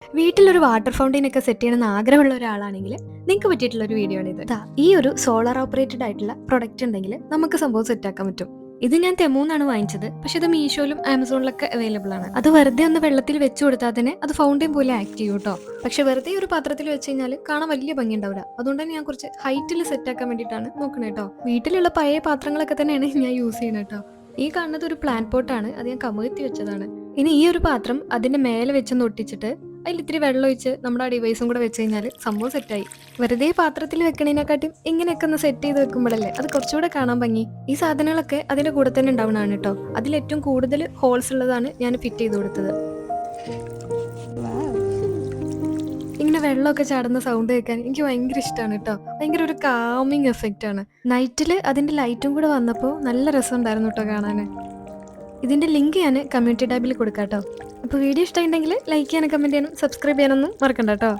വീട്ടിലൊരു water fountain ഒക്കെ set ചെയ്യണമെന്ന് ആഗ്രഹമുള്ള ഒരാളാണെങ്കിൽ നിങ്ങൾക്ക് പറ്റിയിട്ടുള്ള ഒരു വീഡിയോ ആണ് ഇത്. ഈ ഒരു സോളാർ ഓപ്പറേറ്റഡ് ആയിട്ടുള്ള പ്രൊഡക്റ്റ് ഉണ്ടെങ്കിൽ നമുക്ക് സംഭവം സെറ്റ് ആക്കാൻ പറ്റും. ഇത് ഞാൻ തെമൂന്നാണ് വാങ്ങിച്ചത്. പക്ഷെ ഇത് മീഷോയിലും ആമസോണിലൊക്കെ അവൈലബിൾ ആണ്. അത് വെറുതെ ഒന്ന് വെള്ളത്തിൽ വെച്ച് കൊടുത്താൽ തന്നെ അത് ഫൗണ്ടെയിൻ പോലെ ആക്ട് ചെയ്യും കേട്ടോ. പക്ഷെ വെറുതെ ഒരു പാത്രത്തിൽ വെച്ച് കഴിഞ്ഞാൽ കാണാൻ വലിയ ഭംഗി ഉണ്ടാവില്ല. അതുകൊണ്ട് തന്നെ ഞാൻ കുറച്ച് ഹൈറ്റിൽ സെറ്റ് ആക്കാൻ വേണ്ടിയിട്ടാണ് നോക്കുന്നത് കേട്ടോ. വീട്ടിലുള്ള പഴയ പാത്രങ്ങളൊക്കെ തന്നെയാണ് ഞാൻ യൂസ് ചെയ്യുന്നത് കേട്ടോ. ഈ കാണുന്നത് ഒരു പ്ലാന്റ് പോട്ടാണ്. അത് ഞാൻ കമഴ്ത്തി വെച്ചതാണ്. ഇനി ഈ ഒരു പാത്രം അതിന്റെ മേലെ വെച്ചൊന്ന് ഒട്ടിച്ചിട്ട് അതിൽ ഇത്തിരി വെള്ളം ഒഴിച്ച് നമ്മുടെ ആ ഡിവൈസും കൂടെ വെച്ച് കഴിഞ്ഞാൽ സംഭവം സെറ്റായി. വെറുതെ പാത്രത്തിൽ വെക്കണേനെക്കാട്ടും ഇങ്ങനെയൊക്കെ ഒന്ന് സെറ്റ് ചെയ്ത് വെക്കുമ്പോഴല്ലേ അത് കുറച്ചുകൂടെ കാണാൻ ഭംഗി. ഈ സാധനങ്ങളൊക്കെ അതിന്റെ കൂടെ തന്നെ ഉണ്ടാവുന്നതാണ് കേട്ടോ. അതിൽ ഏറ്റവും കൂടുതൽ ഹോൾസ് ഉള്ളതാണ് ഞാൻ ഫിറ്റ് ചെയ്ത് കൊടുത്തത്. ഇങ്ങനെ വെള്ളമൊക്കെ ചാടുന്ന സൗണ്ട് കേൾക്കാൻ എനിക്ക് ഭയങ്കര ഇഷ്ടമാണ് കേട്ടോ. ഭയങ്കര ഒരു കാമിങ് എഫക്റ്റ് ആണ്. നൈറ്റിൽ അതിന്റെ ലൈറ്റും കൂടെ വന്നപ്പോൾ നല്ല രസം ഉണ്ടായിരുന്നു കേട്ടോ കാണാൻ. ഇതിന്റെ ലിങ്ക് ഞാൻ കമ്മ്യൂണിറ്റി ടാബിൽ കൊടുക്കാം കേട്ടോ. അപ്പോൾ വീഡിയോ ഇഷ്ടമായിട്ടുണ്ടെങ്കിൽ ലൈക്ക് ചെയ്യാനും കമന്റ് ചെയ്യാനും സബ്സ്ക്രൈബ് ചെയ്യാനൊന്നും മറക്കണ്ട കേട്ടോ.